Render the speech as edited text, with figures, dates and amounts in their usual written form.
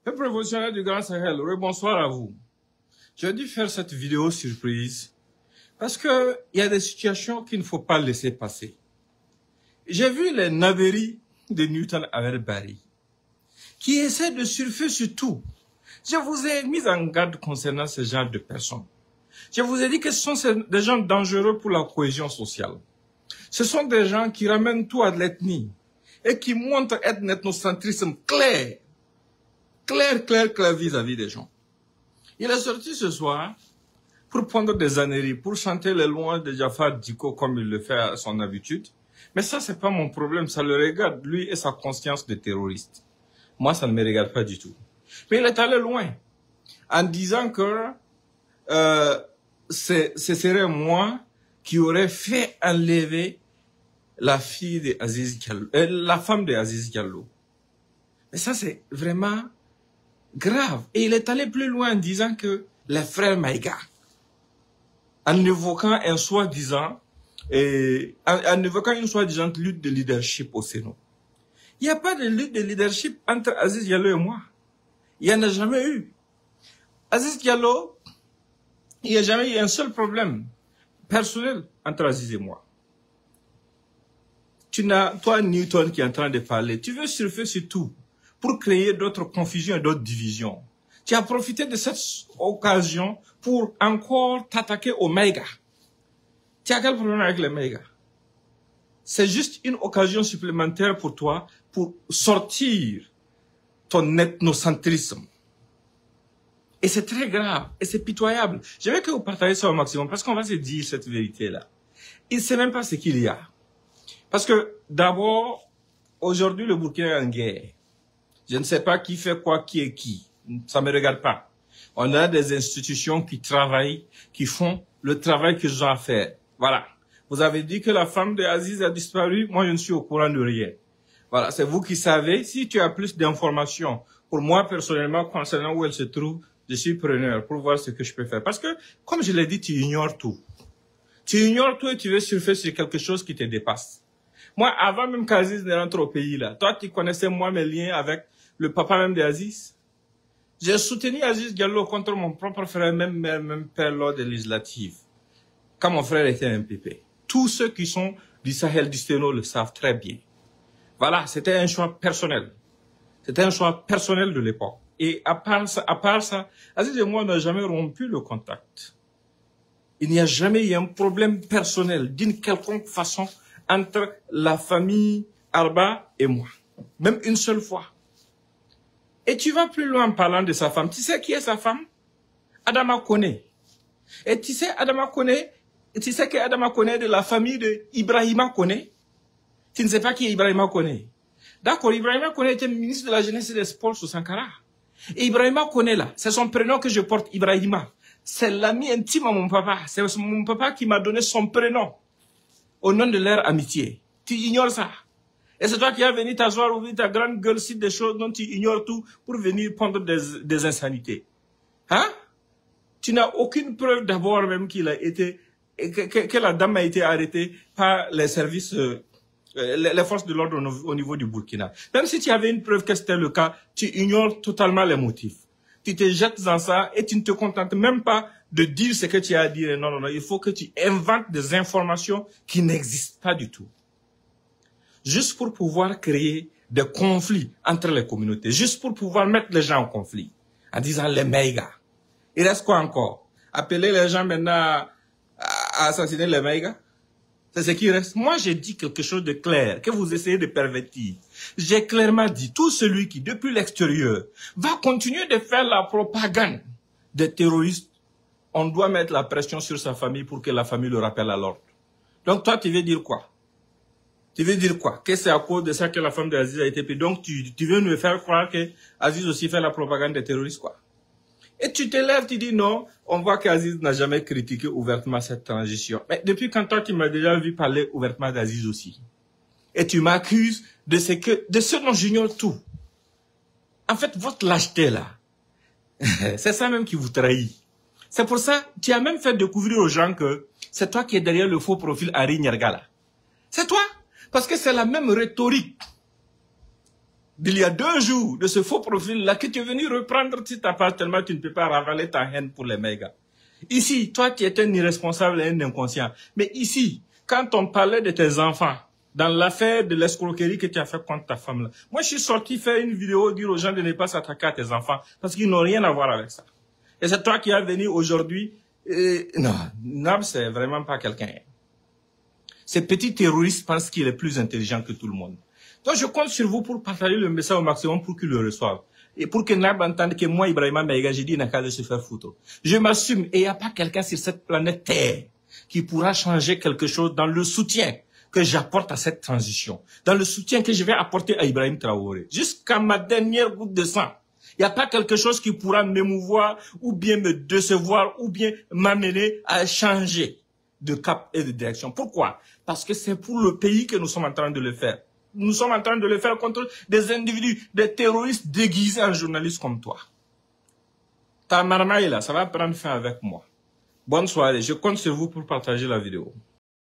Le professionnel du Grand Sahel, bonsoir à vous. J'ai dû faire cette vidéo surprise parce que il y a des situations qu'il ne faut pas laisser passer. J'ai vu les naveries de Newton avec Barry qui essaient de surfer sur tout. Je vous ai mis en garde concernant ce genre de personnes. Je vous ai dit que ce sont des gens dangereux pour la cohésion sociale. Ce sont des gens qui ramènent tout à de l'ethnie et qui montrent un ethnocentrisme clair vis-à-vis des gens. Il est sorti ce soir pour prendre des âneries, pour chanter les louanges de Jafar Diko comme il le fait à son habitude. Mais ça, c'est pas mon problème. Ça le regarde, lui et sa conscience de terroriste. Moi, ça ne me regarde pas du tout. Mais il est allé loin en disant que ce serait moi qui aurais fait enlever la fille de Aziz Diallo, la femme de Aziz Diallo. Mais ça, c'est vraiment grave. Et il est allé plus loin en disant que les frères Maïga, en évoquant un soi-disant, en évoquant une soi-disant lutte de leadership au Sénat. Il n'y a pas de lutte de leadership entre Aziz Diallo et moi. Il n'y en a jamais eu. Aziz Diallo, il n'y a jamais eu un seul problème personnel entre Aziz et moi. Toi, Newton, qui est en train de parler, tu veux surfer sur tout pour créer d'autres confusions et d'autres divisions. Tu as profité de cette occasion pour encore t'attaquer aux mégas. Tu as quel problème avec les mégas? C'est juste une occasion supplémentaire pour toi pour sortir ton ethnocentrisme. Et c'est très grave, et c'est pitoyable. Je veux que vous partagez ça au maximum, parce qu'on va se dire cette vérité-là. Il ne sait même pas ce qu'il y a. Parce que, d'abord, aujourd'hui, le Burkina est en guerre. Je ne sais pas qui fait quoi, qui est qui. Ça ne me regarde pas. On a des institutions qui travaillent, qui font le travail qu'ils ont à faire. Voilà. Vous avez dit que la femme de Aziz a disparu. Moi, je ne suis au courant de rien. Voilà. C'est vous qui savez. Si tu as plus d'informations, pour moi, personnellement, concernant où elle se trouve, je suis preneur pour voir ce que je peux faire. Parce que, comme je l'ai dit, tu ignores tout. Tu ignores tout et tu veux surfer sur quelque chose qui te dépasse. Moi, avant même qu'Aziz ne rentre au pays, là, toi, tu connaissais, moi, mes liens avec le papa même d'Aziz. J'ai soutenu Aziz Diallo contre mon propre frère, même père lors des législatives. Quand mon frère était un MPP. Tous ceux qui sont du Sahel, du Sénat le savent très bien. Voilà, c'était un choix personnel. C'était un choix personnel de l'époque. Et à part ça, Aziz et moi n'avons jamais rompu le contact. Il n'y a jamais eu un problème personnel d'une quelconque façon entre la famille Arba et moi. Même une seule fois. Et tu vas plus loin en parlant de sa femme. Tu sais qui est sa femme? Adama Kone. Et tu sais que Adama Kone est de la famille de Ibrahima Kone? Tu ne sais pas qui est Ibrahima Kone? D'accord, Ibrahima Kone était ministre de la Jeunesse et des Sports sous Sankara. Et Ibrahima Kone là, c'est son prénom que je porte, Ibrahima. C'est l'ami intime à mon papa. C'est mon papa qui m'a donné son prénom au nom de leur amitié. Tu ignores ça. Et c'est toi qui as venu t'asseoir, ouvrir ta grande gueule sur des choses dont tu ignores tout pour venir prendre des insanités. Hein? Tu n'as aucune preuve d'abord même qu'il a été, que la dame a été arrêtée par les services, les forces de l'ordre au niveau du Burkina. Même si tu avais une preuve que c'était le cas, tu ignores totalement les motifs. Tu te jettes dans ça et tu ne te contentes même pas de dire ce que tu as à dire. Non, non, non, il faut que tu inventes des informations qui n'existent pas du tout. Juste pour pouvoir créer des conflits entre les communautés, juste pour pouvoir mettre les gens en conflit, en disant les mégas. Il reste quoi encore? Appeler les gens maintenant à assassiner les mégas? C'est ce qui reste. Moi, j'ai dit quelque chose de clair, que vous essayez de pervertir. J'ai clairement dit, tout celui qui, depuis l'extérieur, va continuer de faire la propagande des terroristes, on doit mettre la pression sur sa famille pour que la famille le rappelle à l'ordre. Donc toi, tu veux dire quoi? Tu veux dire quoi? Que c'est à cause de ça que la femme d'Aziz a été prise. Donc tu veux nous faire croire que Aziz aussi fait la propagande des terroristes, quoi. Et tu te lèves, tu dis non, on voit qu'Aziz n'a jamais critiqué ouvertement cette transition. Mais depuis quand toi, tu m'as déjà vu parler ouvertement d'Aziz aussi. Et tu m'accuses de ce dont j'ignore tout. En fait, votre lâcheté là, c'est ça même qui vous trahit. C'est pour ça, tu as même fait découvrir aux gens que c'est toi qui es derrière le faux profil Harry Nyargala. C'est toi. Parce que c'est la même rhétorique d'il y a 2 jours, de ce faux profil-là, que tu es venu reprendre sur ta page tellement tu ne peux pas ravaler ta haine pour les mégas. Ici, toi, tu es un irresponsable et un inconscient. Mais ici, quand on parlait de tes enfants, dans l'affaire de l'escroquerie que tu as fait contre ta femme, là, moi, je suis sorti faire une vidéo, dire aux gens de ne pas s'attaquer à tes enfants, parce qu'ils n'ont rien à voir avec ça. Et c'est toi qui as venu aujourd'hui. Non, Nab, c'est vraiment pas quelqu'un. Ces petits terroristes pensent qu'il est plus intelligent que tout le monde. Donc, je compte sur vous pour partager le message au maximum pour qu'ils le reçoivent. Et pour que Nab entende que moi, Ibrahima Maïga, j'ai dit, il n'a qu'à se faire foutre. Je m'assume, et il n'y a pas quelqu'un sur cette planète Terre qui pourra changer quelque chose dans le soutien que j'apporte à cette transition, dans le soutien que je vais apporter à Ibrahim Traoré, jusqu'à ma dernière goutte de sang. Il n'y a pas quelque chose qui pourra m'émouvoir, ou bien me décevoir, ou bien m'amener à changer de cap et de direction. Pourquoi? Parce que c'est pour le pays que nous sommes en train de le faire. Nous sommes en train de le faire contre des individus, des terroristes déguisés en journalistes comme toi. Ta marmaille là, ça va prendre fin avec moi. Bonne soirée, je compte sur vous pour partager la vidéo.